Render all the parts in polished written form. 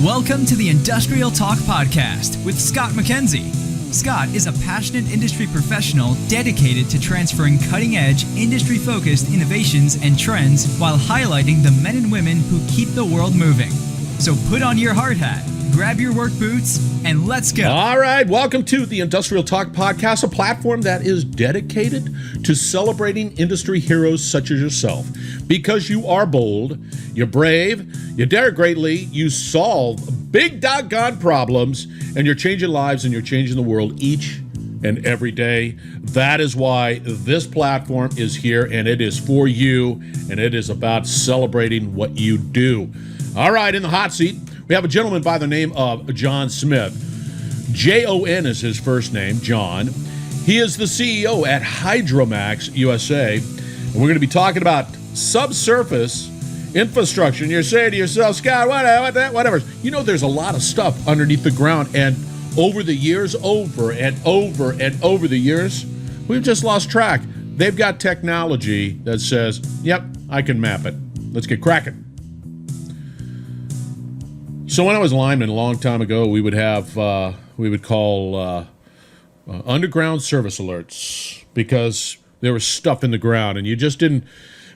Welcome to the Industrial Talk Podcast with Scott McKenzie. Scott is a passionate industry professional dedicated to transferring cutting-edge, industry-focused innovations and trends while highlighting the men and women who keep the world moving. So put on your hard hat, grab your work boots, and let's go. All right, welcome to the Industrial Talk Podcast, a platform that is dedicated to celebrating industry heroes such as yourself. Because you are bold, you're brave, you dare greatly, you solve big doggone problems, and you're changing lives and you're changing the world each and every day. That is why this platform is here, and it is for you, and it is about celebrating what you do. All right, in the hot seat, we have a gentleman by the name of Jon Smith. Jon is his first name, Jon. He is the CEO at Hydromax USA, and we're going to be talking about subsurface infrastructure. And you're saying to yourself, Scott, whatever. You know, there's a lot of stuff underneath the ground, and over the years, over the years, we've just lost track. They've got technology that says, yep, I can map it. Let's get cracking. So when I was lineman a long time ago, we would call underground service alerts because there was stuff in the ground, and you just didn't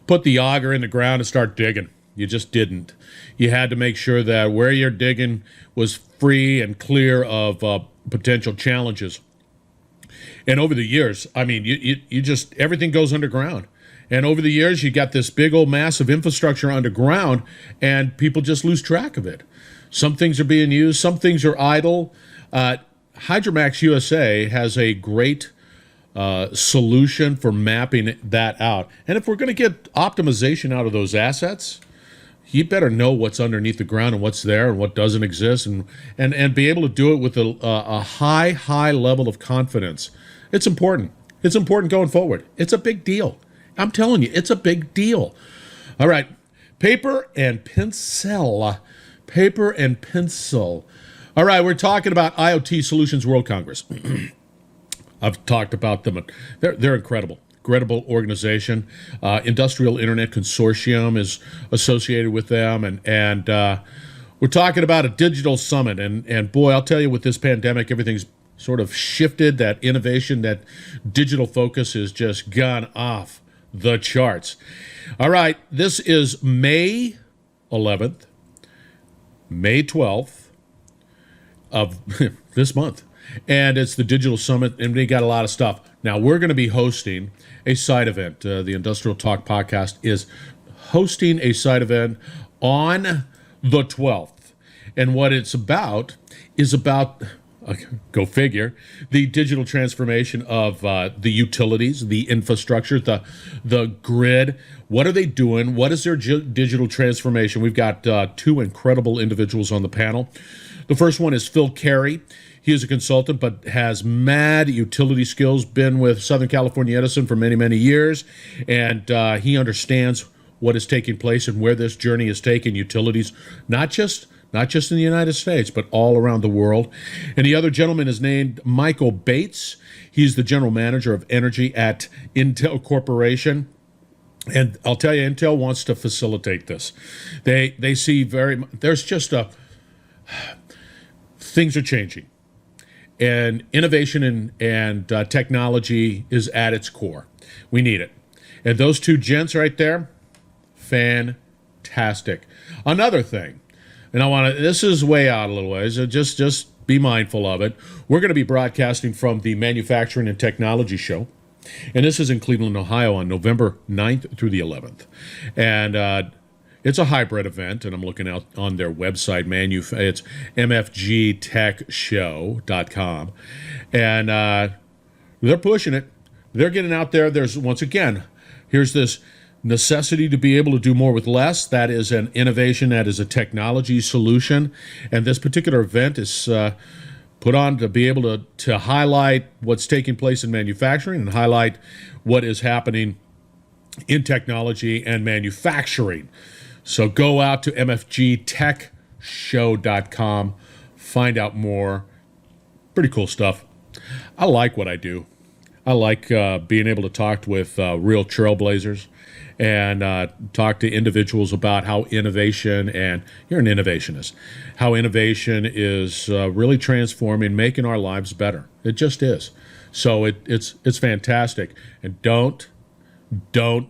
put the auger in the ground and start digging. You just didn't. You had to make sure that where you're digging was free and clear of potential challenges. And over the years, I mean, you just, everything goes underground. And over the years, you got this big old massive infrastructure underground, and people just lose track of it. Some things are being used, some things are idle. Hydromax USA has a great solution for mapping that out. And if we're going to get optimization out of those assets, you better know what's underneath the ground and what's there and what doesn't exist, and be able to do it with a high level of confidence. It's important. It's important going forward. It's a big deal. I'm telling you, it's a big deal. All right, paper and pencil. Paper and pencil. All right, we're talking about IoT Solutions World Congress. I've talked about them. They're incredible. Incredible organization. Industrial Internet Consortium is associated with them. And we're talking about a digital summit. And boy, I'll tell you, with this pandemic, everything's sort of shifted. That innovation, that digital focus has just gone off the charts. All right, this is May 11th. May 12th of this month. And it's the Digital Summit, and we got a lot of stuff. Now, we're going to be hosting a side event. The Industrial Talk Podcast is hosting a side event on the 12th. And what it's about is about, go figure, the digital transformation of the utilities, the infrastructure, the grid. What are they doing? What is their digital transformation? We've got two incredible individuals on the panel. The first one is Phil Carey. He is a consultant, but has mad utility skills, been with Southern California Edison for many, many years, and he understands what is taking place and where this journey is taking utilities, not just in the United States, but all around the world. And the other gentleman is named Michael Bates. He's the general manager of energy at Intel Corporation. And I'll tell you, Intel wants to facilitate this. They see there's just things are changing. And innovation and technology is at its core. We need it. And those two gents right there, fantastic. Another thing, and this is way out a little ways, so just be mindful of it. We're going to be broadcasting from the Manufacturing and Technology Show. And this is in Cleveland, Ohio on November 9th through the 11th. And it's a hybrid event, and I'm looking out on their website, it's mfgtechshow.com. And they're pushing it. They're getting out there. There's, once again, here's this necessity to be able to do more with less. That is an innovation. That is a technology solution. And this particular event is put on to be able to highlight what's taking place in manufacturing and highlight what is happening in technology and manufacturing. So go out to mfgtechshow.com, find out more. Pretty cool stuff. I like what I do. I like being able to talk with real trailblazers and talk to individuals about how innovation, and you're an innovationist, how innovation is really transforming, making our lives better. It just is. So it's fantastic. And don't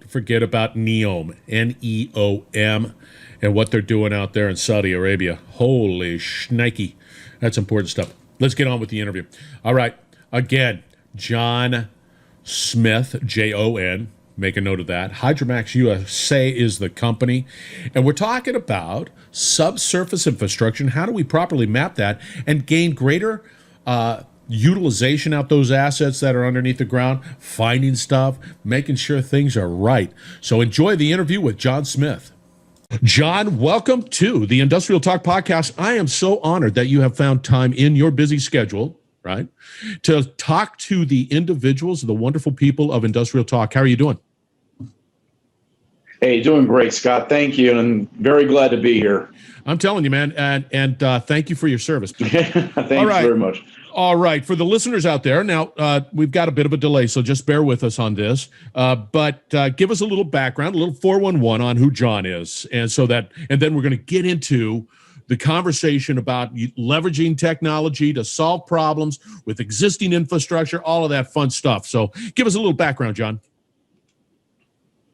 forget about NEOM, NEOM, and what they're doing out there in Saudi Arabia. Holy shnikey. That's important stuff. Let's get on with the interview. All right. Again, Jon Smith, Jon, make a note of that. Hydromax USA is the company. And we're talking about subsurface infrastructure and how do we properly map that and gain greater utilization out those assets that are underneath the ground, finding stuff, making sure things are right. So enjoy the interview with Jon Smith. Jon, welcome to the Industrial Talk Podcast. I am so honored that you have found time in your busy schedule, right, to talk to the individuals, the wonderful people of Industrial Talk. How are you doing? Hey, doing great, Scott. Thank you, and I'm very glad to be here. I'm telling you, man, and thank you for your service. Thank you very much. All right, for the listeners out there, now we've got a bit of a delay, so just bear with us on this. But give us a little background, a little 411 on who Jon is, and then we're going to get into the conversation about leveraging technology to solve problems with existing infrastructure, all of that fun stuff. So, give us a little background, Jon.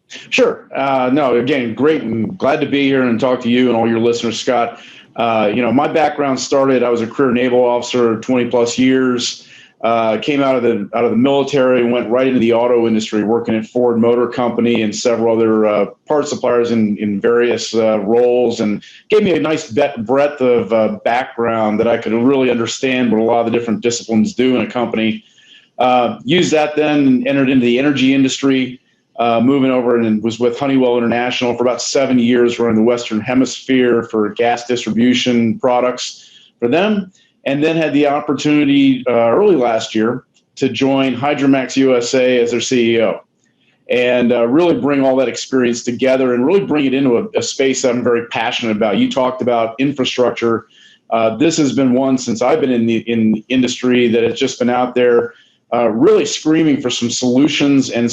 Sure. No, again, great and glad to be here and talk to you and all your listeners, Scott. My background started, I was a career naval officer, 20 plus years, came out of the military and went right into the auto industry, working at Ford Motor Company and several other parts suppliers in various roles, and gave me a nice breadth of background that I could really understand what a lot of the different disciplines do in a company. Used that then and entered into the energy industry. Moving over and was with Honeywell International for about 7 years, running the Western Hemisphere for gas distribution products for them, and then had the opportunity early last year to join Hydromax USA as their CEO, and really bring all that experience together and really bring it into a space that I'm very passionate about. You talked about infrastructure. This has been one since I've been in the industry that has just been out there really screaming for some solutions and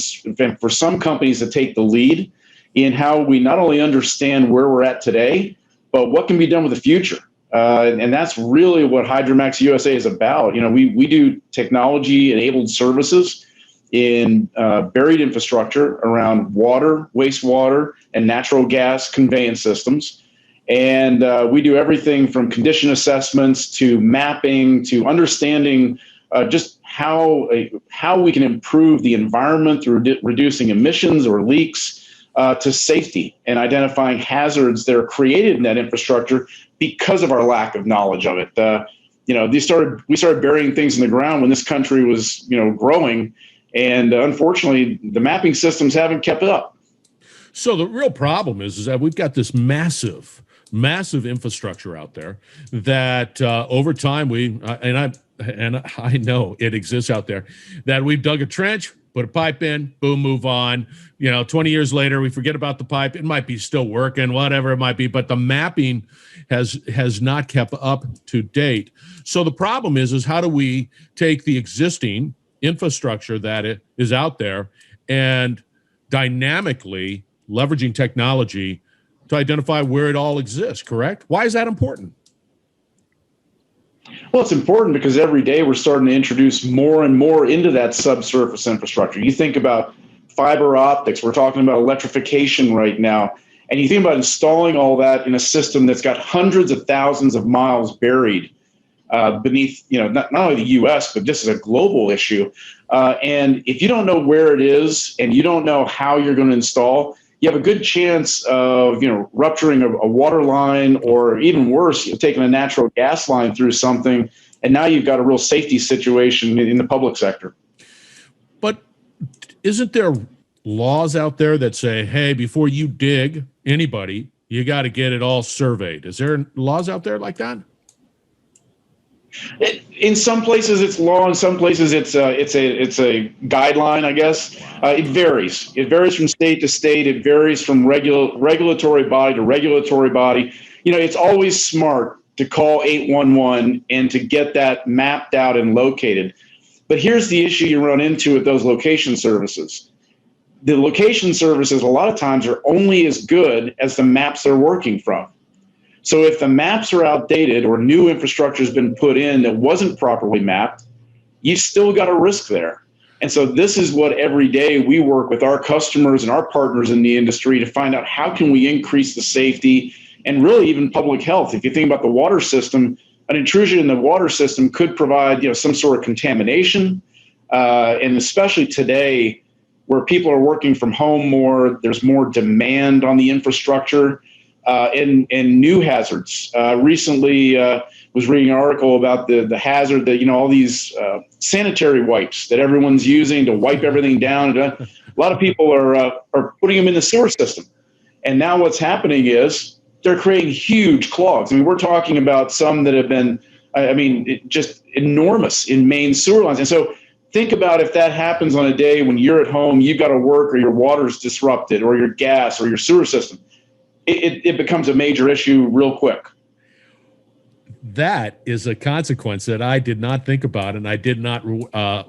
for some companies to take the lead in how we not only understand where we're at today, but what can be done with the future. And that's really what Hydromax USA is about. We do technology-enabled services in buried infrastructure around water, wastewater, and natural gas conveyance systems. And we do everything from condition assessments to mapping to understanding just how we can improve the environment through reducing emissions or leaks to safety and identifying hazards that are created in that infrastructure because of our lack of knowledge of it. We started burying things in the ground when this country was growing, and unfortunately, the mapping systems haven't kept up. So the real problem is that we've got this massive infrastructure out there that over time I know it exists out there, that we've dug a trench, put a pipe in, boom, move on. 20 years later, we forget about the pipe. It might be still working, whatever it might be, but the mapping has not kept up to date. So the problem is how do we take the existing infrastructure that is out there and dynamically leveraging technology to identify where it all exists, correct? Why is that important? Well, it's important because every day we're starting to introduce more and more into that subsurface infrastructure. You think about fiber optics, we're talking about electrification right now, and you think about installing all that in a system that's got hundreds of thousands of miles buried beneath, not only the U.S., but this is a global issue. And if you don't know where it is and you don't know how you're going to install, you have a good chance of, rupturing a water line, or even worse, taking a natural gas line through something, and now you've got a real safety situation in the public sector. But isn't there laws out there that say, hey, before you dig anybody, you got to get it all surveyed? Is there laws out there like that? In some places it's law, in some places it's a guideline, I guess. It varies. It varies from state to state. It varies from regulatory body to regulatory body. It's always smart to call 811 and to get that mapped out and located. But here's the issue you run into with those location services. The location services a lot of times are only as good as the maps they're working from. So if the maps are outdated or new infrastructure has been put in that wasn't properly mapped, you've still got a risk there. And so this is what every day we work with our customers and our partners in the industry to find out how can we increase the safety and really even public health. If you think about the water system, an intrusion in the water system could provide some sort of contamination. And especially today where people are working from home more, there's more demand on the infrastructure and new hazards. Recently, was reading an article about the hazard that, all these sanitary wipes that everyone's using to wipe everything down. A lot of people are putting them in the sewer system. And now what's happening is they're creating huge clogs. I mean, we're talking about some that have been, just enormous in main sewer lines. And so think about if that happens on a day when you're at home, you've got to work or your water's disrupted or your gas or your sewer system. It becomes a major issue real quick. That is a consequence that I did not think about, and I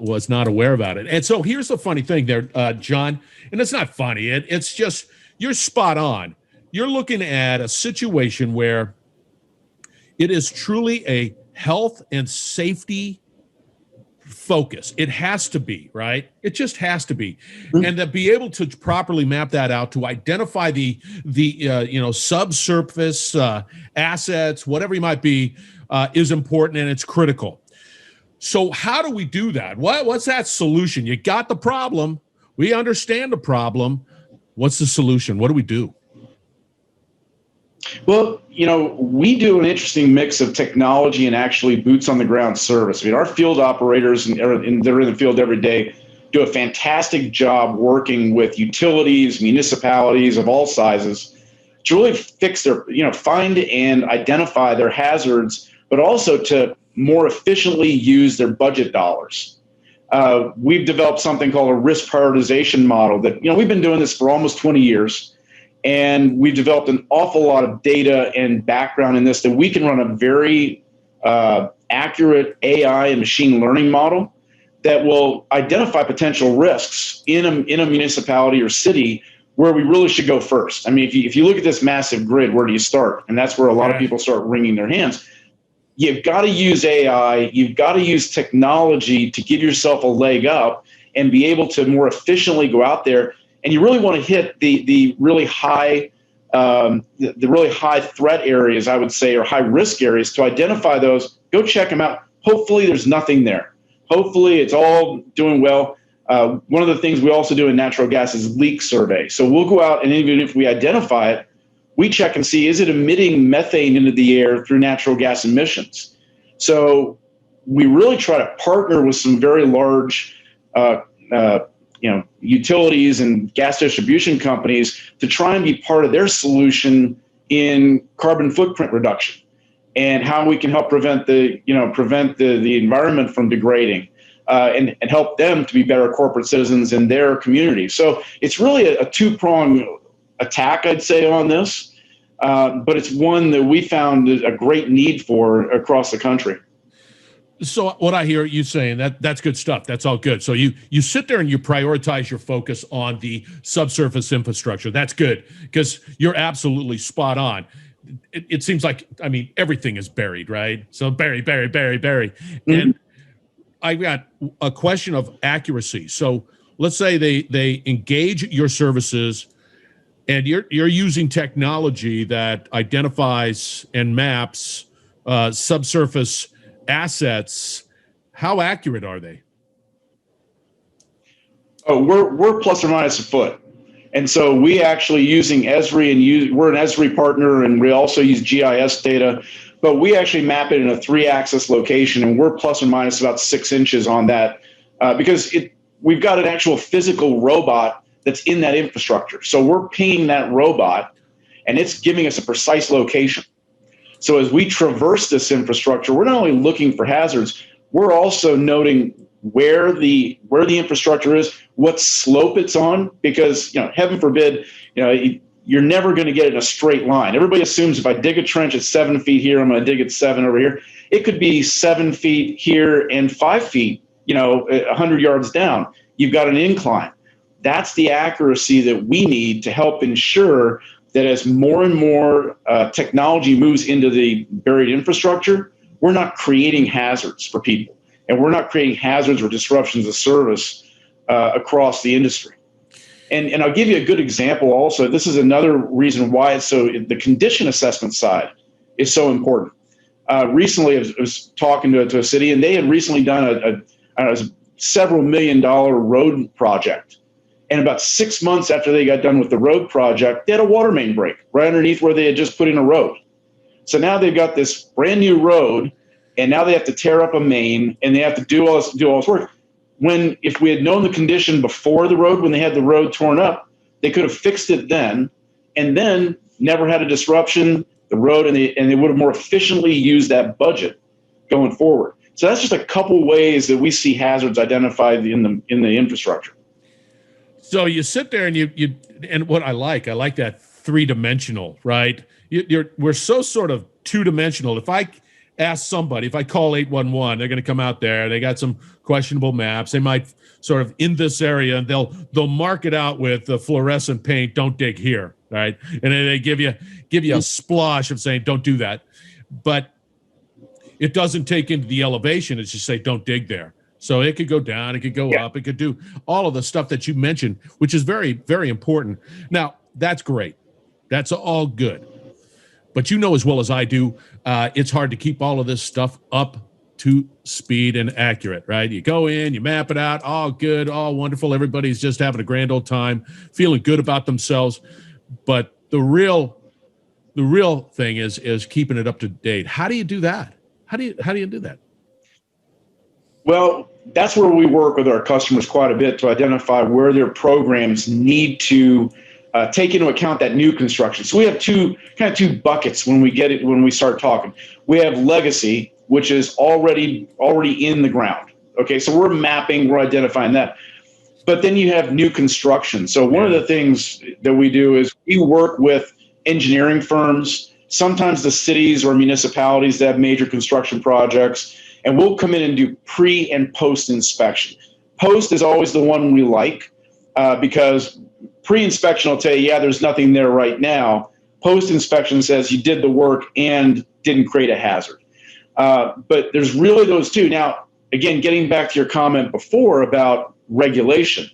was not aware about it. And so here's the funny thing there, John, and it's not funny. It's just, you're spot on. You're looking at a situation where it is truly a health and safety focus. It has to be, right? It just has to be. Mm-hmm. And to be able to properly map that out, to identify the subsurface assets, whatever it might be, is important, and it's critical. So how do we do that? What's that solution? You got the problem. We understand the problem. What's the solution? What do we do? Well, we do an interesting mix of technology and actually boots on the ground service. I mean, our field operators, and they're in the field every day, do a fantastic job working with utilities, municipalities of all sizes to really fix their, find and identify their hazards, but also to more efficiently use their budget dollars. We've developed something called a risk prioritization model that, we've been doing this for almost 20 years. And we've developed an awful lot of data and background in this that we can run a very accurate AI and machine learning model that will identify potential risks in a municipality or city where we really should go first. I mean, if you look at this massive grid, where do you start? And that's where a lot of people start wringing their hands. You've got to use AI. You've got to use technology to give yourself a leg up and be able to more efficiently go out there. And you really want to hit the really high threat areas, I would say, or high risk areas. To identify those, go check them out. Hopefully there's nothing there. Hopefully it's all doing well. One of the things we also do in natural gas is leak survey. So we'll go out, and even if we identify it, we check and see, is it emitting methane into the air through natural gas emissions? So we really try to partner with some very large utilities and gas distribution companies to try and be part of their solution in carbon footprint reduction and how we can help prevent the environment from degrading and help them to be better corporate citizens in their community. So it's really a two-pronged attack, I'd say, on this, but it's one that we found a great need for across the country. So what I hear you saying, that's good stuff. That's all good. So you sit there and you prioritize your focus on the subsurface infrastructure. That's good, because you're absolutely spot on. It seems like, everything is buried, right? So bury. Mm-hmm. And I got a question of accuracy. So let's say they engage your services and you're using technology that identifies and maps subsurface assets. How accurate are they? Oh, we're plus or minus a foot. And so we actually using Esri, and we're an Esri partner, and we also use GIS data, but we actually map it in a 3-axis location, and we're plus or minus about 6 inches on that because we've got an actual physical robot that's in that infrastructure. So we're pinging that robot, and it's giving us a precise location. So as we traverse this infrastructure, we're not only looking for hazards, we're also noting where the infrastructure is, what slope it's on, because heaven forbid, you're never going to get it in a straight line. Everybody assumes if I dig a trench at 7 feet here, I'm going to dig it 7 over here. It could be 7 feet here and 5 feet 100 yards down, you've got an incline. That's the accuracy that we need to help ensure that as more and more technology moves into the buried infrastructure, we're not creating hazards for people, and we're not creating hazards or disruptions of service across the industry. And I'll give you a good example also. This is another reason why the condition assessment side is so important. Recently, I was talking to a city, and they had recently done a several $1 million road project. And about 6 months after they got done with the road project, they had a water main break right underneath where they had just put in a road. So now they've got this brand new road, and now they have to tear up a main, and they have to do all this work. If we had known the condition before the road, when they had the road torn up, they could have fixed it then, and then never had a disruption, the road, and they would have more efficiently used that budget going forward. So that's just a couple ways that we see hazards identified in the infrastructure. So you sit there and what I like that three-dimensional, right? We're so sort of two-dimensional. If I ask somebody, if I call 811, they're going to come out there. They got some questionable maps. They might sort of in this area, and they'll mark it out with the fluorescent paint. Don't dig here, right? And then they give you a splosh of saying don't do that, but it doesn't take into the elevation. It's just say don't dig there. So it could go down, it could go up, it could do all of the stuff that you mentioned, which is very, very important. Now, that's great. That's all good. But you know as well as I do, it's hard to keep all of this stuff up to speed and accurate, right? You go in, you map it out, all good, all wonderful. Everybody's just having a grand old time, feeling good about themselves. But the real thing is keeping it up to date. How do you do that? How do you do that? Well, that's where we work with our customers quite a bit to identify where their programs need to take into account that new construction. So we have two buckets when we start talking. We have legacy, which is already in the ground. Okay, so we're mapping, we're identifying that. But then you have new construction. So one of the things that we do is we work with engineering firms, sometimes the cities or municipalities that have major construction projects, and we'll come in and do pre and post inspection. Post is always the one we like because pre-inspection will tell you, yeah, there's nothing there right now. Post-inspection says you did the work and didn't create a hazard. But there's really those two. Now, again, getting back to your comment before about regulation,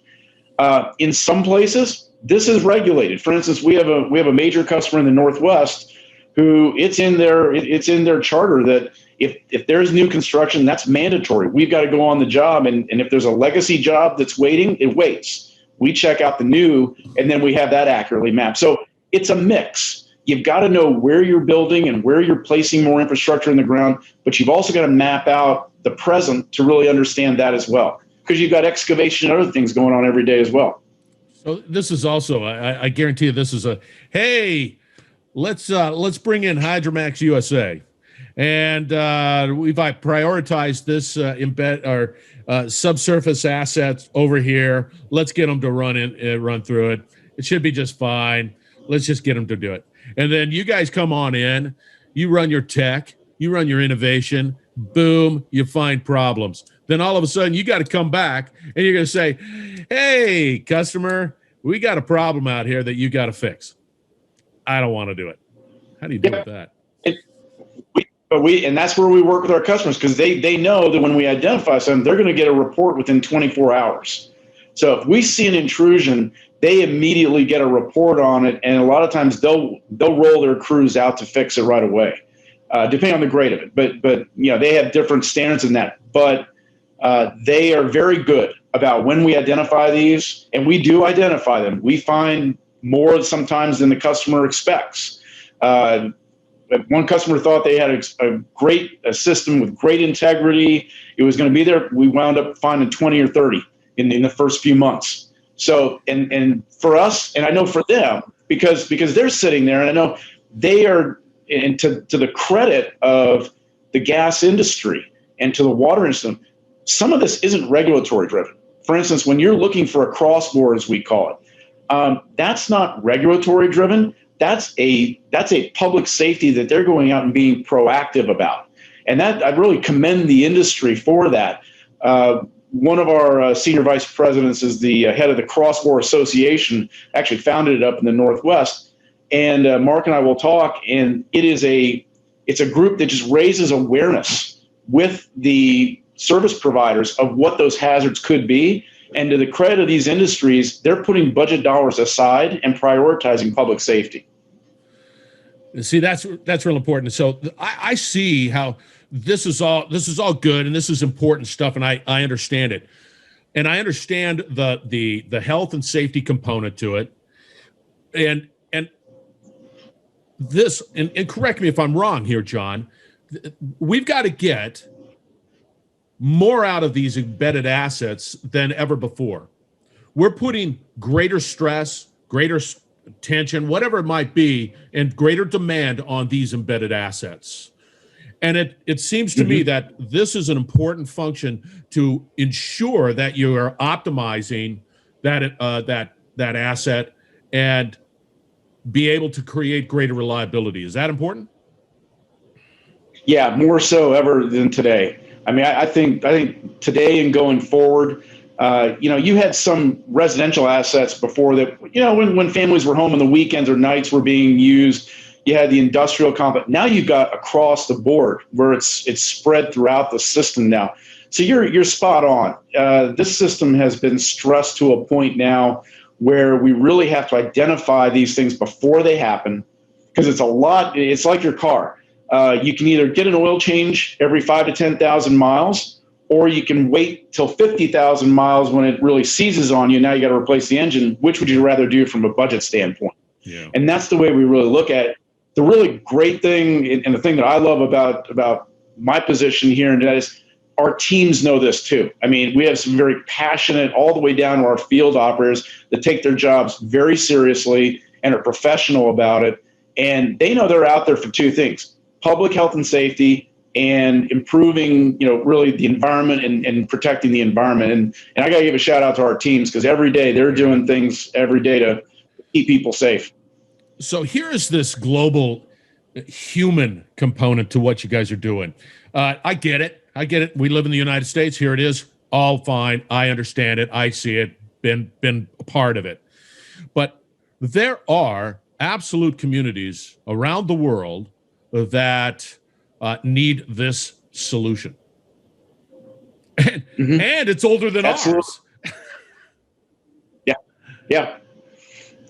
in some places, this is regulated. For instance, we have a major customer in the Northwest who it's in their charter that if there's new construction, that's mandatory. We've got to go on the job, and if there's a legacy job that's waiting, it waits. We check out the new, and then we have that accurately mapped. So it's a mix. You've got to know where you're building and where you're placing more infrastructure in the ground, but you've also got to map out the present to really understand that as well, because you've got excavation and other things going on every day as well. So this is also, I guarantee you, this is hey, let's bring in Hydromax USA. And we've prioritized this embed our subsurface assets over here. Let's get them to run through it. It should be just fine. Let's just get them to do it. And then you guys come on in. You run your tech. You run your innovation. Boom, you find problems. Then all of a sudden you got to come back and you're going to say, hey, customer, we got a problem out here that you got to fix. I don't want to do it. How do you deal with that? And that's where we work with our customers, because they know that when we identify something, they're going to get a report within 24 hours. So if we see an intrusion, they immediately get a report on it, and a lot of times they'll roll their crews out to fix it right away, depending on the grade of it. But they have different standards in that. But they are very good about when we identify these, and we do identify them. We find more sometimes than the customer expects. One customer thought they had a great system with great integrity. It was going to be there. We wound up finding 20 or 30 in the first few months. So, and for us, and I know for them, because they're sitting there, and I know they are, and to the credit of the gas industry and to the water industry, some of this isn't regulatory driven. For instance, when you're looking for a crossbore, as we call it, that's not regulatory driven. That's a public safety that they're going out and being proactive about. And that I really commend the industry for that. one of our senior vice presidents is the head of the Crossbore Association, actually founded it up in the Northwest. And Mark and I will talk, and it's a group that just raises awareness with the service providers of what those hazards could be. And to the credit of these industries, they're putting budget dollars aside and prioritizing public safety. See, that's real important. So I see how this is all good, and this is important stuff, and I understand it, and I understand the health and safety component to it, and this, and correct me if I'm wrong here, John. We've got to get more out of these embedded assets than ever before. We're putting greater stress, greater tension, whatever it might be, and greater demand on these embedded assets. And it seems to me that this is an important function to ensure that you are optimizing that asset and be able to create greater reliability. Is that important? Yeah, more so ever than today. I mean, I think today and going forward, you had some residential assets before that, when families were home on the weekends or nights were being used. You had the industrial complex. Now you've got across the board where it's spread throughout the system now. So you're spot on. This system has been stressed to a point now where we really have to identify these things before they happen, because it's like your car. You can either get an oil change every 5,000 to 10,000 miles, or you can wait till 50,000 miles when it really seizes on you. Now you got to replace the engine. Which would you rather do from a budget standpoint? Yeah. And that's the way we really look at it. The really great thing, and the thing that I love about my position here, and that is our teams know this too. I mean, we have some very passionate, all the way down to our field operators, that take their jobs very seriously and are professional about it. And they know they're out there for two things: public health and safety, and improving, really the environment and protecting the environment. And I got to give a shout out to our teams, because every day they're doing things every day to keep people safe. So here is this global human component to what you guys are doing. I get it. We live in the United States. Here it is. All fine. I understand it. I see it. Been a part of it. But there are absolute communities around the world that need this solution. And it's older than ours. Yeah,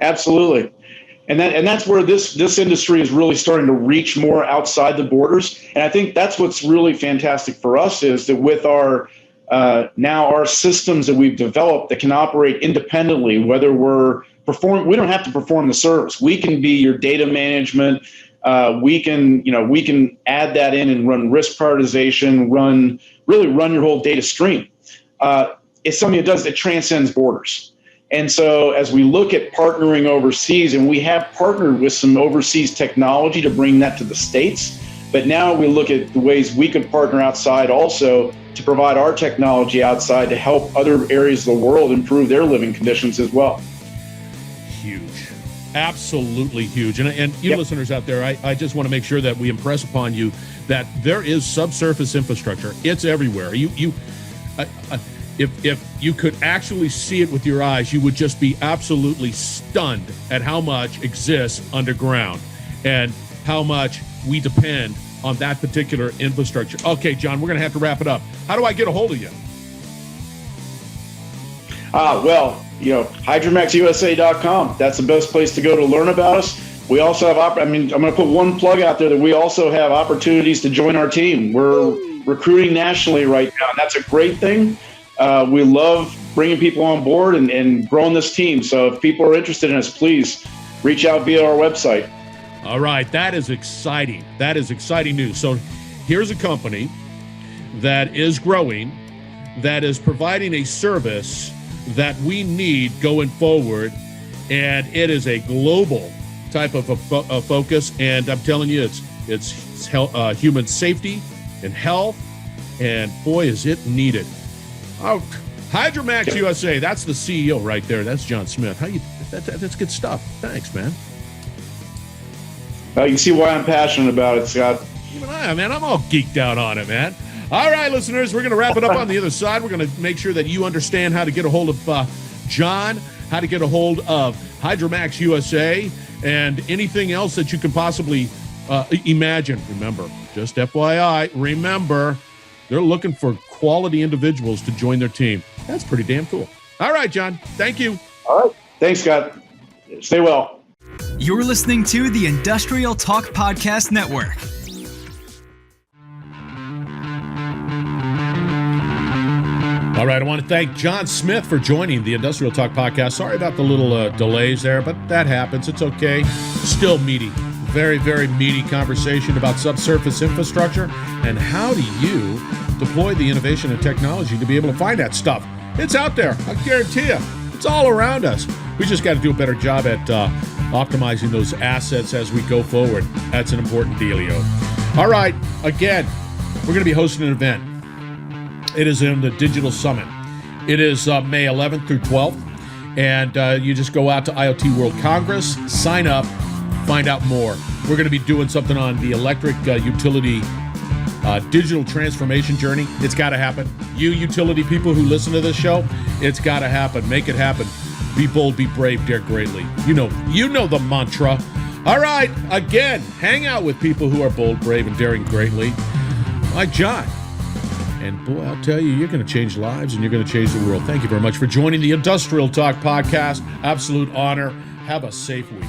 absolutely. And that's where this industry is really starting to reach more outside the borders. And I think that's what's really fantastic for us, is that with our now our systems that we've developed that can operate independently, whether we don't have to perform the service. We can be your data management. We can add that in and run risk prioritization, run your whole data stream. It's something that transcends borders. And so as we look at partnering overseas, and we have partnered with some overseas technology to bring that to the States, but now we look at the ways we could partner outside also to provide our technology outside to help other areas of the world improve their living conditions as well. Huge. Absolutely huge. And you listeners out there, I just want to make sure that we impress upon you that there is subsurface infrastructure. It's everywhere. If you could actually see it with your eyes, you would just be absolutely stunned at how much exists underground and how much we depend on that particular infrastructure. Okay, John, we're going to have to wrap it up. How do I get a hold of you? HydromaxUSA.com. That's the best place to go to learn about us. We also have, I'm going to put one plug out there that we also have opportunities to join our team. We're recruiting nationally right now, and that's a great thing. We love bringing people on board and growing this team. So if people are interested in us, please reach out via our website. All right. That is exciting. That is exciting news. So here's a company that is growing, that is providing a service that we need going forward. And it is a global type of a focus. And I'm telling you, it's human safety and health. And boy, is it needed. Oh, Hydromax USA. That's the CEO right there. That's Jon Smith. That's good stuff. Thanks, man. You can see why I'm passionate about it, Scott. Even I'm all geeked out on it, man. All right, listeners, we're going to wrap it up on the other side. We're going to make sure that you understand how to get a hold of Jon, how to get a hold of Hydromax USA, and anything else that you can possibly imagine. Remember, just FYI, remember, they're looking for quality individuals to join their team. That's pretty damn cool. All right, Jon, thank you. All right. Thanks, Scott. Stay well. You're listening to the Industrial Talk Podcast Network. All right, I want to thank Jon Smith for joining the Industrial Talk Podcast. Sorry about the little delays there, but that happens. It's okay. Still meaty. Very, very meaty conversation about subsurface infrastructure and how do you deploy the innovation and technology to be able to find that stuff. It's out there. I guarantee you. It's all around us. We just got to do a better job at optimizing those assets as we go forward. That's an important dealio. All right, again, we're going to be hosting an event. It is in the Digital Summit. It is May 11th through 12th, and you just go out to IoT World Congress, sign up, find out more. We're going to be doing something on the electric utility digital transformation journey. It's got to happen. You utility people who listen to this show, it's got to happen. Make it happen. Be bold, be brave, dare greatly. You know the mantra. All right, again, hang out with people who are bold, brave, and daring greatly, like Jon. And boy, I'll tell you, you're going to change lives and you're going to change the world. Thank you very much for joining the Industrial Talk Podcast. Absolute honor. Have a safe week.